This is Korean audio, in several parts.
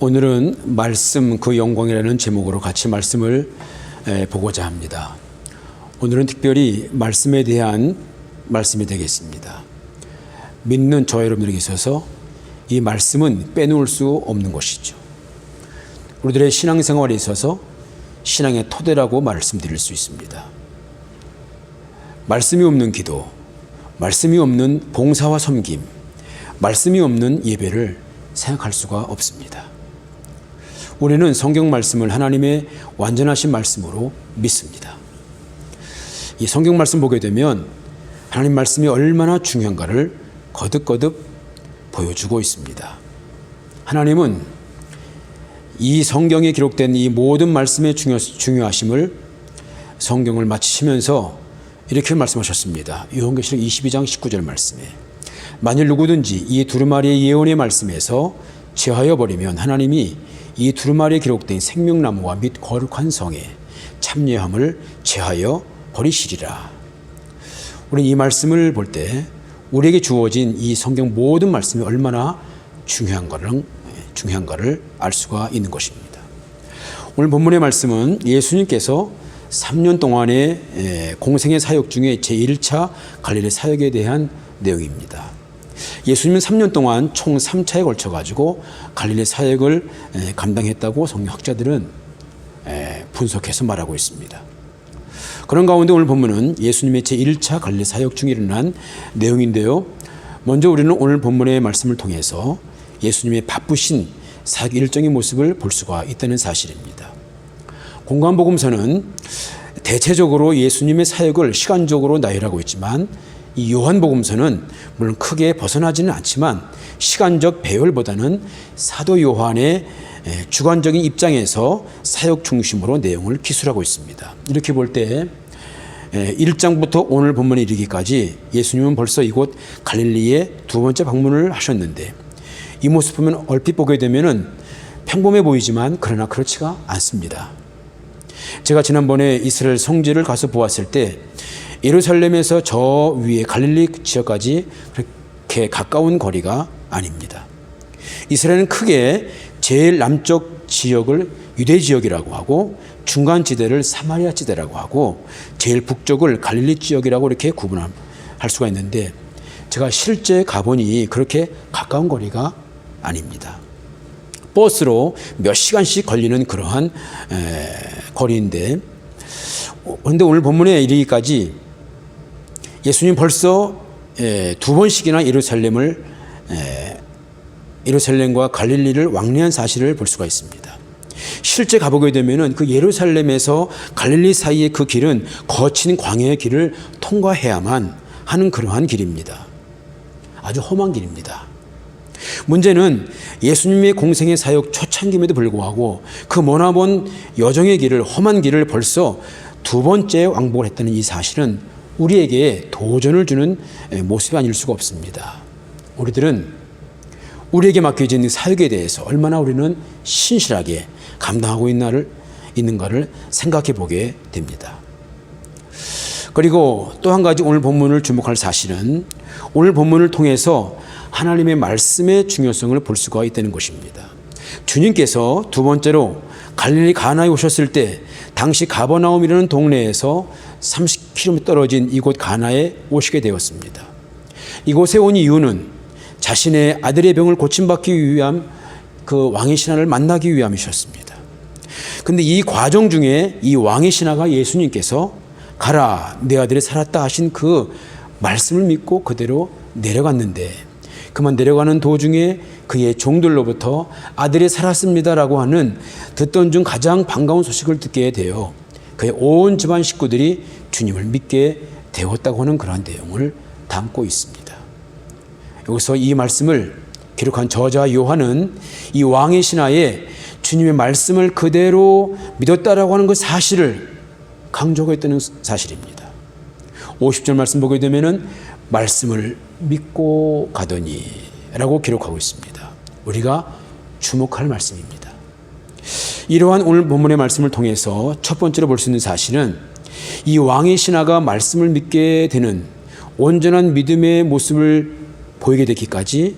오늘은 말씀 그 영광이라는 제목으로 같이 말씀을 보고자 합니다. 오늘은 특별히 말씀에 대한 말씀이 되겠습니다. 믿는 저 여러분들에게 있어서 이 말씀은 빼놓을 수 없는 것이죠. 우리들의 신앙생활에 있어서 신앙의 토대라고 말씀드릴 수 있습니다. 말씀이 없는 기도, 말씀이 없는 봉사와 섬김, 말씀이 없는 예배를 생각할 수가 없습니다. 우리는 성경 말씀을 하나님의 완전하신 말씀으로 믿습니다. 이 성경 말씀 보게 되면 하나님 말씀이 얼마나 중요한가를 거듭거듭 보여주고 있습니다. 하나님은 이 성경에 기록된 이 모든 말씀의 중요하심을 성경을 마치시면서 이렇게 말씀하셨습니다. 요한계시록 22장 19절 말씀에 만일 누구든지 이 두루마리의 예언의 말씀에서 제하여 버리면 하나님이 이 두루마리에 기록된 생명나무와 및 거룩한 성에 참여함을 제하여 버리시리라. 우리는 이 말씀을 볼 때 우리에게 주어진 이 성경 모든 말씀이 얼마나 중요한가를 알 수가 있는 것입니다. 오늘 본문의 말씀은 예수님께서 3년 동안의 공생의 사역 중에 제1차 갈릴리 사역에 대한 내용입니다. 예수님은 3년 동안 총 3차에 걸쳐가지고 갈릴리 사역을 감당했다고 성경학자들은 분석해서 말하고 있습니다. 그런 가운데 오늘 본문은 예수님의 제1차 갈릴리 사역 중에 일어난 내용인데요. 먼저 우리는 오늘 본문의 말씀을 통해서 예수님의 바쁘신 사역 일정의 모습을 볼 수가 있다는 사실입니다. 공관복음서는 대체적으로 예수님의 사역을 시간적으로 나열하고 있지만 이 요한복음서는 물론 크게 벗어나지는 않지만 시간적 배열보다는 사도 요한의 주관적인 입장에서 사역 중심으로 내용을 기술하고 있습니다. 이렇게 볼 때 1장부터 오늘 본문에 이르기까지 예수님은 벌써 이곳 갈릴리에 두 번째 방문을 하셨는데 이 모습 보면 얼핏 보게 되면은 평범해 보이지만 그러나 그렇지가 않습니다. 제가 지난번에 이스라엘 성지를 가서 보았을 때 예루살렘에서 저 위에 갈릴리 지역까지 그렇게 가까운 거리가 아닙니다. 이스라엘은 크게 제일 남쪽 지역을 유대 지역이라고 하고 중간 지대를 사마리아 지대라고 하고 제일 북쪽을 갈릴리 지역이라고 이렇게 구분할 수가 있는데 제가 실제 가보니 그렇게 가까운 거리가 아닙니다. 버스로 몇 시간씩 걸리는 그러한 거리인데 그런데 오늘 본문에 이르기까지 예수님 벌써 두 번씩이나 예루살렘과 갈릴리를 왕래한 사실을 볼 수가 있습니다. 실제 가보게 되면은 그 예루살렘에서 갈릴리 사이의 그 길은 거친 광야의 길을 통과해야만 하는 그러한 길입니다. 아주 험한 길입니다. 문제는 예수님의 공생의 사역 초창기임에도 불구하고 그 머나먼 여정의 길을 험한 길을 벌써 두 번째 왕복을 했다는 이 사실은 우리에게 도전을 주는 모습이 아닐 수가 없습니다. 우리들은 우리에게 맡겨진 사역에 대해서 얼마나 우리는 신실하게 감당하고 있는가를 생각해 보게 됩니다. 그리고 또 한 가지 오늘 본문을 주목할 사실은 오늘 본문을 통해서 하나님의 말씀의 중요성을 볼 수가 있다는 것입니다. 주님께서 두 번째로 갈릴리 가나에 오셨을 때 당시 가버나움이라는 동네에서 30km 떨어진 이곳 가나에 오시게 되었습니다. 이곳에 온 이유는 자신의 아들의 병을 고침받기 위한 그 왕의 신하를 만나기 위함이셨습니다. 그런데 이 과정 중에 이 왕의 신하가 예수님께서 가라 내 아들이 살았다 하신 그 말씀을 믿고 그대로 내려갔는데 그만 내려가는 도중에 그의 종들로부터 아들이 살았습니다라고 하는 듣던 중 가장 반가운 소식을 듣게 되어 그의 온 집안 식구들이 주님을 믿게 되었다고 하는 그러한 내용을 담고 있습니다. 여기서 이 말씀을 기록한 저자 요한은 이 왕의 신하에 주님의 말씀을 그대로 믿었다라고 하는 그 사실을 강조하고 있다는 사실입니다. 50절 말씀 보게 되면은 말씀을 믿고 가더니 라고 기록하고 있습니다. 우리가 주목할 말씀입니다. 이러한 오늘 본문의 말씀을 통해서 첫 번째로 볼 수 있는 사실은 이 왕의 신하가 말씀을 믿게 되는 온전한 믿음의 모습을 보이게 되기까지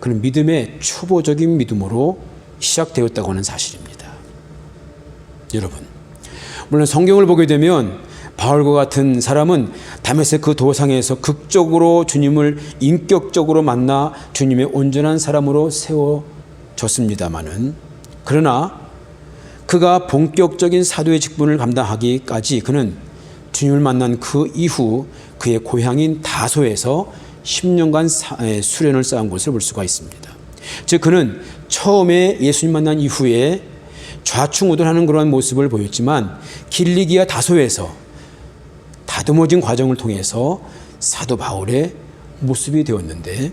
그는 믿음의 초보적인 믿음으로 시작되었다고 하는 사실입니다. 여러분, 물론 성경을 보게 되면 바울과 같은 사람은 다메섹 도상에서 극적으로 주님을 인격적으로 만나 주님의 온전한 사람으로 세워졌습니다마는, 그러나 그가 본격적인 사도의 직분을 감당하기까지 그는 주님을 만난 그 이후 그의 고향인 다소에서 10년간 수련을 쌓은 것을 볼 수가 있습니다. 즉 그는 처음에 예수님 만난 이후에 좌충우돌하는 그러한 모습을 보였지만 길리기아 다소에서 다듬어진 과정을 통해서 사도 바울의 모습이 되었는데,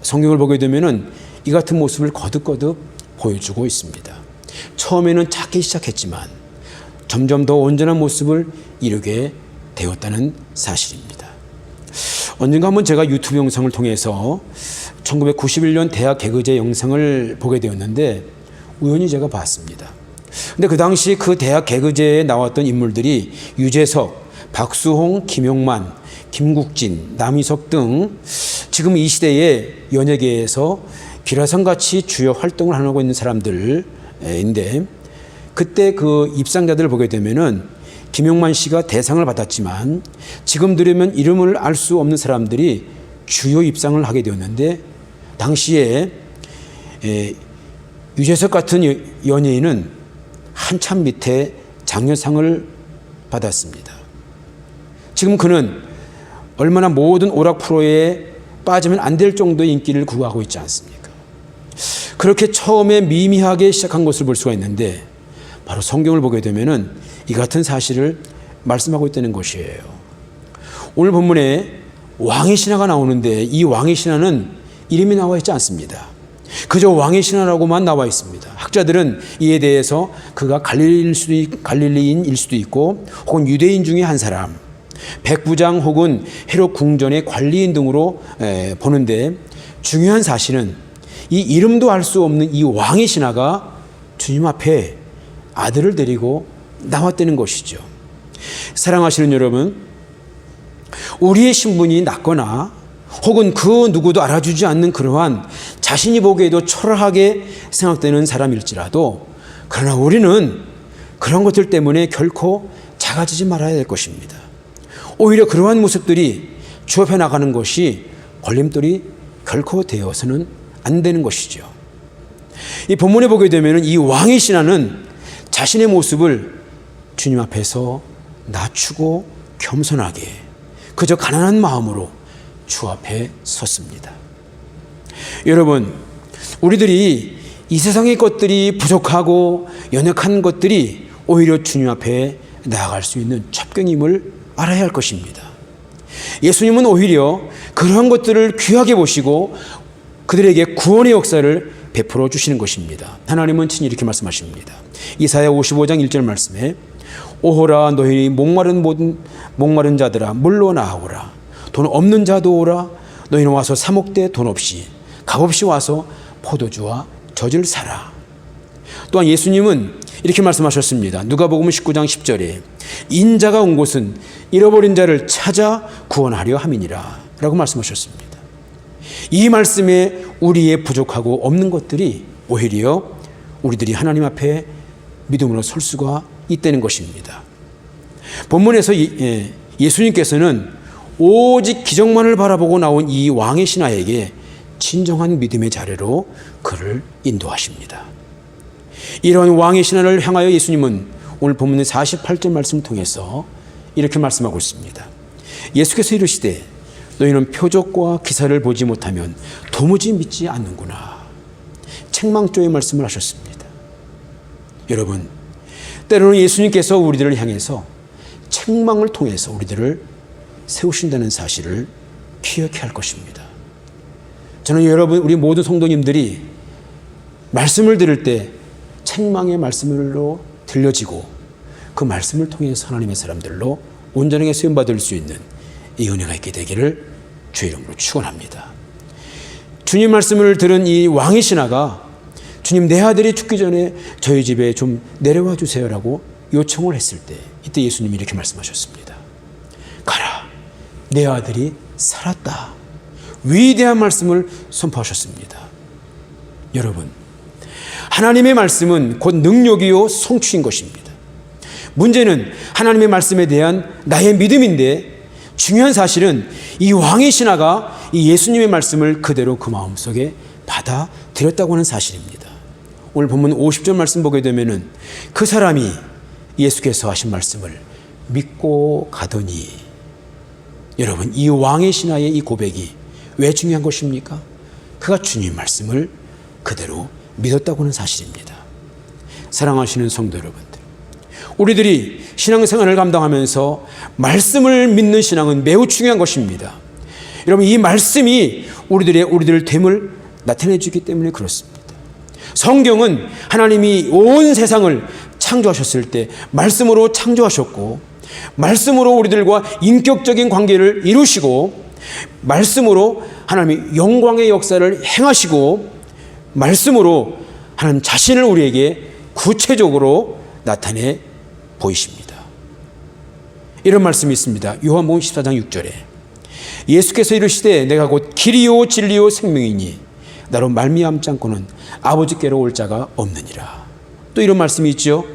성경을 보게 되면 이 같은 모습을 거듭거듭 보여주고 있습니다. 처음에는 작게 시작했지만 점점 더 온전한 모습을 이루게 되었다는 사실입니다. 언젠가 한번 제가 유튜브 영상을 통해서 1991년 대학 개그제 영상을 보게 되었는데 우연히 제가 봤습니다. 근데 그 당시 그 대학 개그제에 나왔던 인물들이 유재석, 박수홍, 김용만, 김국진, 남희석 등 지금 이 시대의 연예계에서 기라성같이 주요 활동을 하고 있는 사람들인데, 그때 그 입상자들을 보게 되면은 김용만 씨가 대상을 받았지만 지금 들으면 이름을 알 수 없는 사람들이 주요 입상을 하게 되었는데, 당시에 유재석 같은 연예인은 한참 밑에 장려상을 받았습니다. 지금 그는 얼마나 모든 오락 프로에 빠지면 안 될 정도의 인기를 구가하고 있지 않습니까? 그렇게 처음에 미미하게 시작한 것을 볼 수가 있는데, 바로 성경을 보게 되면은 이 같은 사실을 말씀하고 있다는 것이에요. 오늘 본문에 왕의 신하가 나오는데 이 왕의 신하는 이름이 나와 있지 않습니다. 그저 왕의 신하라고만 나와 있습니다. 학자들은 이에 대해서 그가 갈릴리인일 수도 있고 혹은 유대인 중에 한 사람, 백부장 혹은 헤롯 궁전의 관리인 등으로 보는데, 중요한 사실은 이 이름도 알 수 없는 이 왕의 신하가 주님 앞에 아들을 데리고 나왔다는 것이죠. 사랑하시는 여러분, 우리의 신분이 낮거나 혹은 그 누구도 알아주지 않는 그러한 자신이 보기에도 초라하게 생각되는 사람일지라도, 그러나 우리는 그런 것들 때문에 결코 작아지지 말아야 될 것입니다. 오히려 그러한 모습들이 주 앞에 나가는 것이 걸림돌이 결코 되어서는 안 되는 것이죠. 이 본문에 보게 되면 이 왕의 신하는 자신의 모습을 주님 앞에서 낮추고 겸손하게 그저 가난한 마음으로 주 앞에 섰습니다. 여러분, 우리들이 이 세상의 것들이 부족하고 연약한 것들이 오히려 주님 앞에 나아갈 수 있는 첩경임을 알아야 할 것입니다. 예수님은 오히려 그러한 것들을 귀하게 보시고 그들에게 구원의 역사를 베풀어 주시는 것입니다. 하나님은 친히 이렇게 말씀하십니다. 이사야 55장 1절 말씀에 오호라 너희 목마른 자들아 물로 나오라. 돈 없는 자도 오라. 너희는 와서 사 먹되 돈 없이 값없이 와서 포도주와 젖을 사라. 또한 예수님은 이렇게 말씀하셨습니다. 누가복음 19장 10절에 인자가 온 곳은 잃어버린 자를 찾아 구원하려 함이니라 라고 말씀하셨습니다. 이 말씀에 우리의 부족하고 없는 것들이 오히려 우리들이 하나님 앞에 믿음으로 설 수가 있다는 것입니다. 본문에서 예수님께서는 오직 기적만을 바라보고 나온 이 왕의 신하에게 진정한 믿음의 자리로 그를 인도하십니다. 이러한 왕의 신하를 향하여 예수님은 오늘 본문의 48절 말씀을 통해서 이렇게 말씀하고 있습니다. 예수께서 이르시되 너희는 표적과 기사를 보지 못하면 도무지 믿지 않는구나. 책망조의 말씀을 하셨습니다. 여러분, 때로는 예수님께서 우리들을 향해서 책망을 통해서 우리들을 세우신다는 사실을 기억해야 할 것입니다. 저는 여러분, 우리 모든 성도님들이 말씀을 들을 때 책망의 말씀으로 들려지고 그 말씀을 통해서 하나님의 사람들로 온전하게 쓰임받을 수 있는 이 은혜가 있게 되기를 주의 이름으로 축원합니다. 주님 말씀을 들은 이 왕의 신하가 주님, 내 아들이 죽기 전에 저희 집에 좀 내려와 주세요라고 요청을 했을 때 이때 예수님이 이렇게 말씀하셨습니다. 가라, 내 아들이 살았다. 위대한 말씀을 선포하셨습니다. 여러분, 하나님의 말씀은 곧 능력이요 성취인 것입니다. 문제는 하나님의 말씀에 대한 나의 믿음인데, 중요한 사실은 이 왕의 신하가 이 예수님의 말씀을 그대로 그 마음속에 받아들였다고 하는 사실입니다. 오늘 본문 50절 말씀 보게 되면은 그 사람이 예수께서 하신 말씀을 믿고 가더니, 여러분, 이 왕의 신하의 이 고백이 왜 중요한 것입니까? 그가 주님 말씀을 그대로 믿었다고 하는 사실입니다. 사랑하시는 성도 여러분들, 우리들이 신앙생활을 감당하면서 말씀을 믿는 신앙은 매우 중요한 것입니다. 여러분, 이 말씀이 우리들의 됨을 나타내 주기 때문에 그렇습니다. 성경은 하나님이 온 세상을 창조하셨을 때 말씀으로 창조하셨고, 말씀으로 우리들과 인격적인 관계를 이루시고, 말씀으로 하나님이 영광의 역사를 행하시고, 말씀으로 하나님 자신을 우리에게 구체적으로 나타내 보이십니다. 이런 말씀이 있습니다. 요한복음 14장 6절에 예수께서 이르시되 내가 곧 길이요 진리요 생명이니 나로 말미암지 않고는 아버지께로 올 자가 없느니라. 또 이런 말씀이 있죠.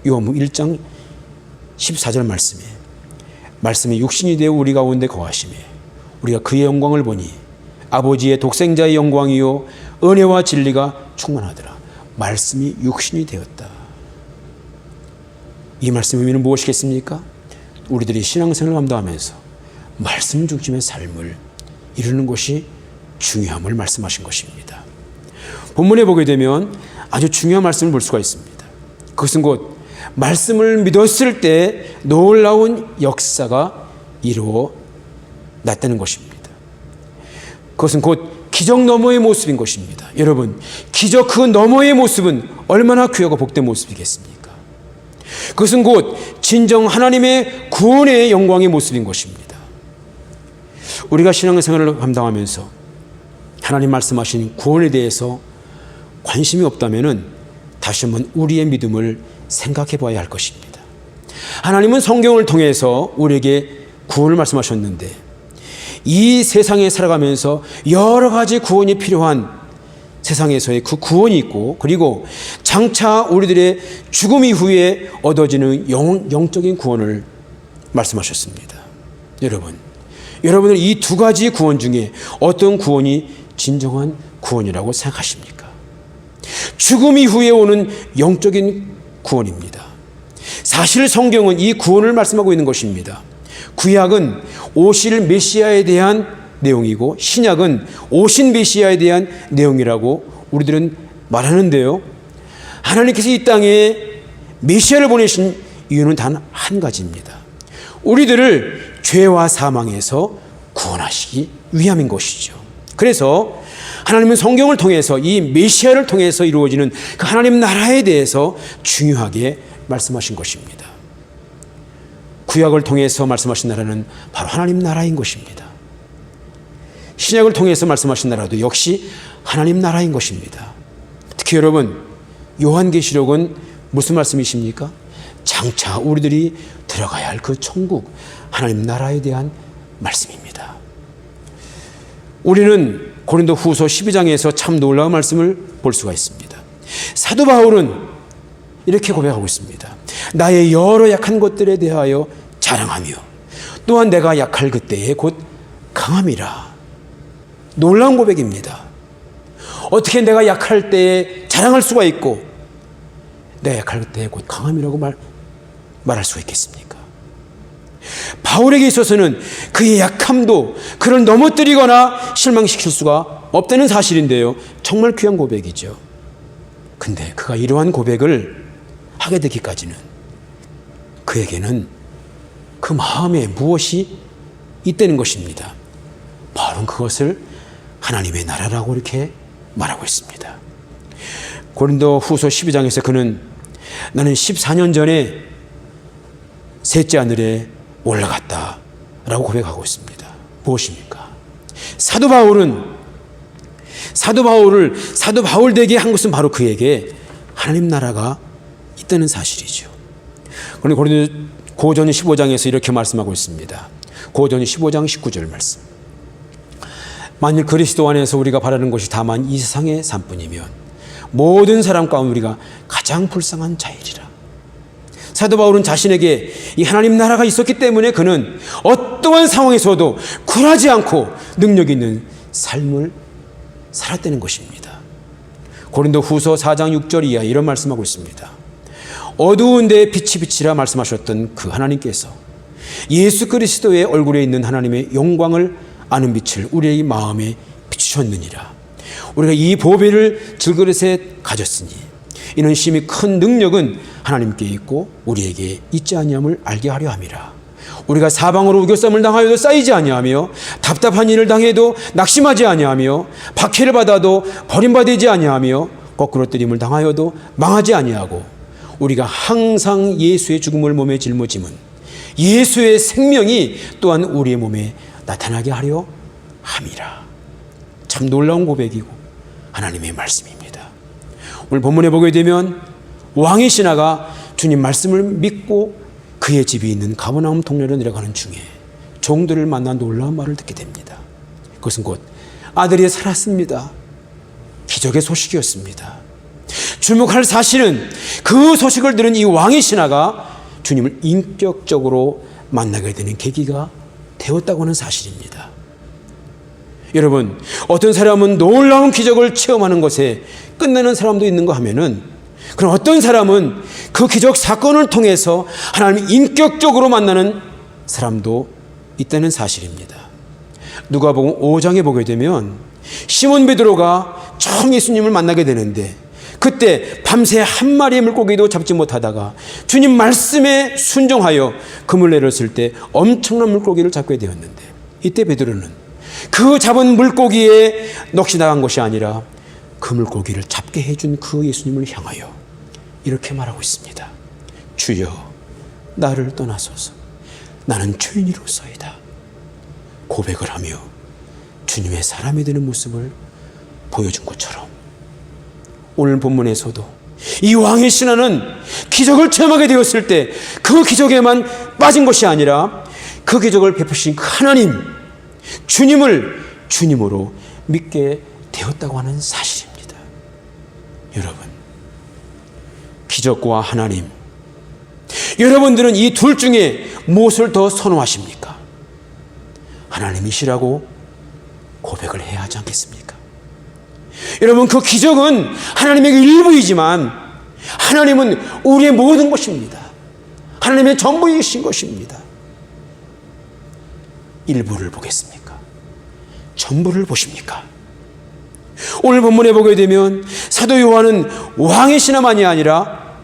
요한복음 1장 14절 말씀이 육신이 되어 우리 가운데 거하시매 우리가 그의 영광을 보니 아버지의 독생자의 영광이요 은혜와 진리가 충만하더라. 말씀이 육신이 되었다. 이 말씀의 의미는 무엇이겠습니까? 우리들이 신앙생활을 감당하면서 말씀 중심의 삶을 이루는 것이 중요함을 말씀하신 것입니다. 본문에 보게 되면 아주 중요한 말씀을 볼 수가 있습니다. 그것은 곧 말씀을 믿었을 때 놀라운 역사가 이루어 났다는 것입니다. 그것은 곧 기적 너머의 모습인 것입니다. 여러분, 기적 그 너머의 모습은 얼마나 귀하고 복된 모습이겠습니까? 그것은 곧 진정 하나님의 구원의 영광의 모습인 것입니다. 우리가 신앙생활을 감당하면서 하나님 말씀하신 구원에 대해서 관심이 없다면 다시 한번 우리의 믿음을 생각해 봐야 할 것입니다. 하나님은 성경을 통해서 우리에게 구원을 말씀하셨는데, 이 세상에 살아가면서 여러 가지 구원이 필요한 세상에서의 그 구원이 있고, 그리고 장차 우리들의 죽음 이후에 얻어지는 영적인 구원을 말씀하셨습니다. 여러분은 이 두 가지 구원 중에 어떤 구원이 진정한 구원이라고 생각하십니까? 죽음 이후에 오는 영적인 구원입니다. 사실 성경은 이 구원을 말씀하고 있는 것입니다. 구약은 오실 메시아에 대한 내용이고, 신약은 오신 메시아에 대한 내용이라고 우리들은 말하는데요, 하나님께서 이 땅에 메시아를 보내신 이유는 단 한 가지입니다. 우리들을 죄와 사망에서 구원하시기 위함인 것이죠. 그래서 하나님은 성경을 통해서 이 메시아를 통해서 이루어지는 그 하나님 나라에 대해서 중요하게 말씀하신 것입니다. 구약을 통해서 말씀하신 나라는 바로 하나님 나라인 것입니다. 신약을 통해서 말씀하신 나라도 역시 하나님 나라인 것입니다. 특히 여러분, 요한계시록은 무슨 말씀이십니까? 장차 우리들이 들어가야 할 그 천국, 하나님 나라에 대한 말씀입니다. 우리는 고린도 후서 12장에서 참 놀라운 말씀을 볼 수가 있습니다. 사도 바울은 이렇게 고백하고 있습니다. 나의 여러 약한 것들에 대하여 자랑하며 또한 내가 약할 그때에 곧 강함이라. 놀라운 고백입니다. 어떻게 내가 약할 때에 자랑할 수가 있고 내가 약할 때에 곧 강함이라고 말할 수가 있겠습니까? 바울에게 있어서는 그의 약함도 그를 넘어뜨리거나 실망시킬 수가 없다는 사실인데요, 정말 귀한 고백이죠. 근데 그가 이러한 고백을 하게 되기까지는 그에게는 그 마음에 무엇이 있다는 것입니다. 바울은 그것을 하나님의 나라라고 이렇게 말하고 있습니다. 고린도 후서 12장에서 그는 나는 14년 전에 셋째 하늘에 올라갔다 라고 고백하고 있습니다. 무엇입니까? 사도 바울 되게 한 것은 바로 그에게 하나님 나라가 있다는 사실이죠. 그런데 고전 15장에서 이렇게 말씀하고 있습니다. 고전 15장 19절 말씀. 만일 그리스도 안에서 우리가 바라는 것이 다만 이 세상의 삶뿐이면 모든 사람 가운데 우리가 가장 불쌍한 자이리라. 사도 바울은 자신에게 이 하나님 나라가 있었기 때문에 그는 어떠한 상황에서도 굴하지 않고 능력 있는 삶을 살았다는 것입니다. 고린도 후서 4장 6절 이하 이런 말씀하고 있습니다. 어두운 데에 빛이 비치라 말씀하셨던 그 하나님께서 예수 그리스도의 얼굴에 있는 하나님의 영광을 아는 빛을 우리의 마음에 비추셨느니라. 우리가 이 보배를 질그릇에 가졌으니 이는 심히 큰 능력은 하나님께 있고 우리에게 있지 아니함을 알게 하려 함이라. 우리가 사방으로 우겨쌈을 당하여도 쌓이지 아니하며 답답한 일을 당해도 낙심하지 아니하며 박해를 받아도 버림받지 아니하며 거꾸로 뜨림을 당하여도 망하지 아니하고 우리가 항상 예수의 죽음을 몸에 짊어짐은 예수의 생명이 또한 우리의 몸에 나타나게 하려 함이라. 참 놀라운 고백이고 하나님의 말씀입니다. 오늘 본문에 보게 되면 왕의 신하가 주님 말씀을 믿고 그의 집이 있는 가버나움 동네로 내려가는 중에 종들을 만나 놀라운 말을 듣게 됩니다. 그것은 곧 아들이 살았습니다. 기적의 소식이었습니다. 주목할 사실은 그 소식을 들은 이 왕의 신하가 주님을 인격적으로 만나게 되는 계기가 되었다고 하는 사실입니다. 여러분, 어떤 사람은 놀라운 기적을 체험하는 것에 끝내는 사람도 있는가 하면은, 그럼 어떤 사람은 그 기적 사건을 통해서 하나님을 인격적으로 만나는 사람도 있다는 사실입니다. 누가복음 5장에 보게 되면 시몬 베드로가 처음 예수님을 만나게 되는데 그때 밤새 한 마리의 물고기도 잡지 못하다가 주님 말씀에 순종하여 그물 내렸을 때 엄청난 물고기를 잡게 되었는데, 이때 베드로는 그 잡은 물고기에 넋이 나간 것이 아니라 그 물고기를 잡게 해준 그 예수님을 향하여 이렇게 말하고 있습니다. 주여, 나를 떠나소서. 나는 죄인이로소이다. 고백을 하며 주님의 사람이 되는 모습을 보여준 것처럼 오늘 본문에서도 이 왕의 신하는 기적을 체험하게 되었을 때 그 기적에만 빠진 것이 아니라 그 기적을 베푸신 그 하나님, 주님을 주님으로 믿게 되었다고 하는 사실입니다. 여러분, 기적과 하나님, 여러분들은 이 둘 중에 무엇을 더 선호하십니까? 하나님이시라고 고백을 해야 하지 않겠습니까? 여러분, 그 기적은 하나님의 일부이지만 하나님은 우리의 모든 것입니다. 하나님의 전부이신 것입니다. 일부를 보겠습니까? 전부를 보십니까? 오늘 본문에 보게 되면 사도 요한은 왕의 신하만이 아니라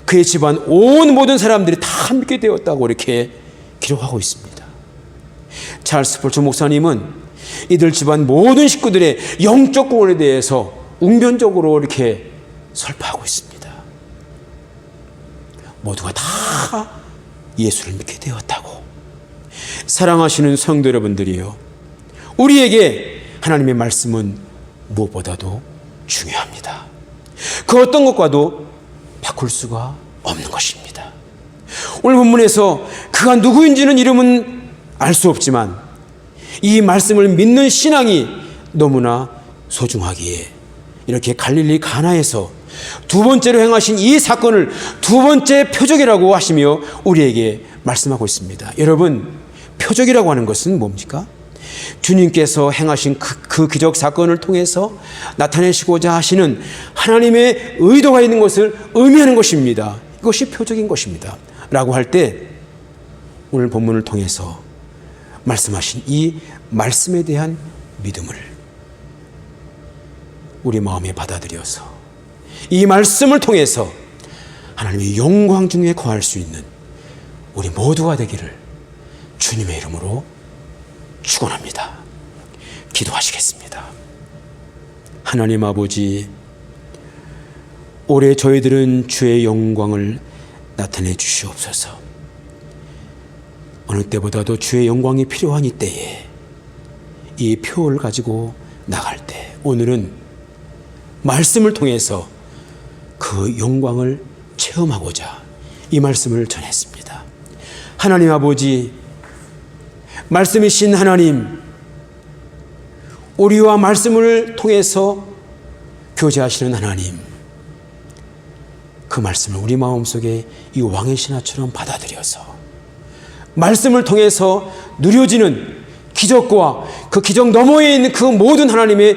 그의 집안 온 모든 사람들이 다 믿게 되었다고 이렇게 기록하고 있습니다. 찰스 스펄전 목사님은 이들 집안 모든 식구들의 영적 구원에 대해서 웅변적으로 이렇게 설파하고 있습니다. 모두가 다 예수를 믿게 되었다고. 사랑하시는 성도 여러분들이요, 우리에게 하나님의 말씀은 무엇보다도 중요합니다. 그 어떤 것과도 바꿀 수가 없는 것입니다. 오늘 본문에서 그가 누구인지는 이름은 알 수 없지만 이 말씀을 믿는 신앙이 너무나 소중하기에 이렇게 갈릴리 가나에서 두 번째로 행하신 이 사건을 두 번째 표적이라고 하시며 우리에게 말씀하고 있습니다. 여러분, 표적이라고 하는 것은 뭡니까? 주님께서 행하신 그 기적 사건을 통해서 나타내시고자 하시는 하나님의 의도가 있는 것을 의미하는 것입니다. 이것이 표적인 것입니다. 라고 할 때 오늘 본문을 통해서 말씀하신 이 말씀에 대한 믿음을 우리 마음에 받아들여서 이 말씀을 통해서 하나님의 영광 중에 거할 수 있는 우리 모두가 되기를 주님의 이름으로 축원합니다. 기도하시겠습니다. 하나님 아버지, 올해 저희들은 주의 영광을 나타내 주시옵소서. 어느 때보다도 주의 영광이 필요한 이때에 이 표를 가지고 나갈 때 오늘은 말씀을 통해서 그 영광을 체험하고자 이 말씀을 전했습니다. 하나님 아버지, 말씀이신 하나님, 우리와 말씀을 통해서 교제하시는 하나님, 그 말씀을 우리 마음속에 이 왕의 신하처럼 받아들여서 말씀을 통해서 누려지는 기적과 그 기적 너머에 있는 그 모든 하나님의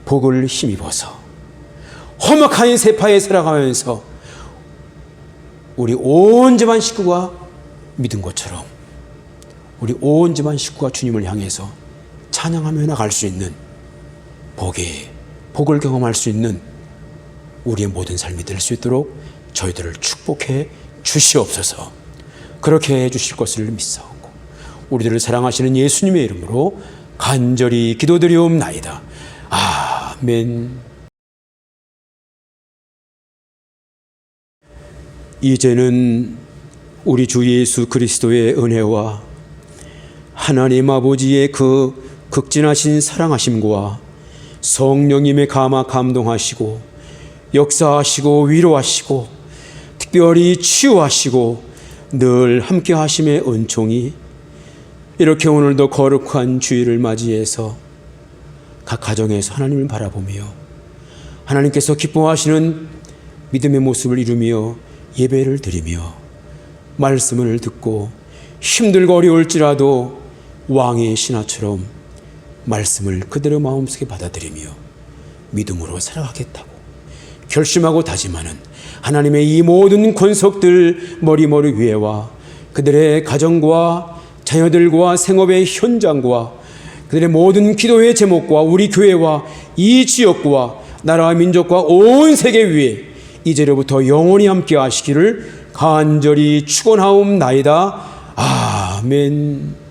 복을 힘입어서 험악한 세파에 살아가면서 우리 온 집안 식구가 믿은 것처럼 우리 온 집안 식구가 주님을 향해서 찬양하며 나갈 수 있는 복을 경험할 수 있는 우리의 모든 삶이 될 수 있도록 저희들을 축복해 주시옵소서. 그렇게 해 주실 것을 믿사오고 우리들을 사랑하시는 예수님의 이름으로 간절히 기도드리옵나이다. 아멘. 이제는 우리 주 예수 그리스도의 은혜와 하나님 아버지의 그 극진하신 사랑하심과 성령님의 감동하시고 역사하시고 위로하시고 특별히 치유하시고 늘 함께 하심의 은총이 이렇게 오늘도 거룩한 주일을 맞이해서 각 가정에서 하나님을 바라보며 하나님께서 기뻐하시는 믿음의 모습을 이루며 예배를 드리며 말씀을 듣고 힘들고 어려울지라도 왕의 신하처럼 말씀을 그대로 마음속에 받아들이며 믿음으로 살아가겠다고 결심하고 다짐하는 하나님의 이 모든 권속들 머리머리 위에와 그들의 가정과 자녀들과 생업의 현장과 그들의 모든 기도의 제목과 우리 교회와 이 지역과 나라와 민족과 온 세계 위에 이제로부터 영원히 함께 하시기를 간절히 축원하옵나이다. 아멘.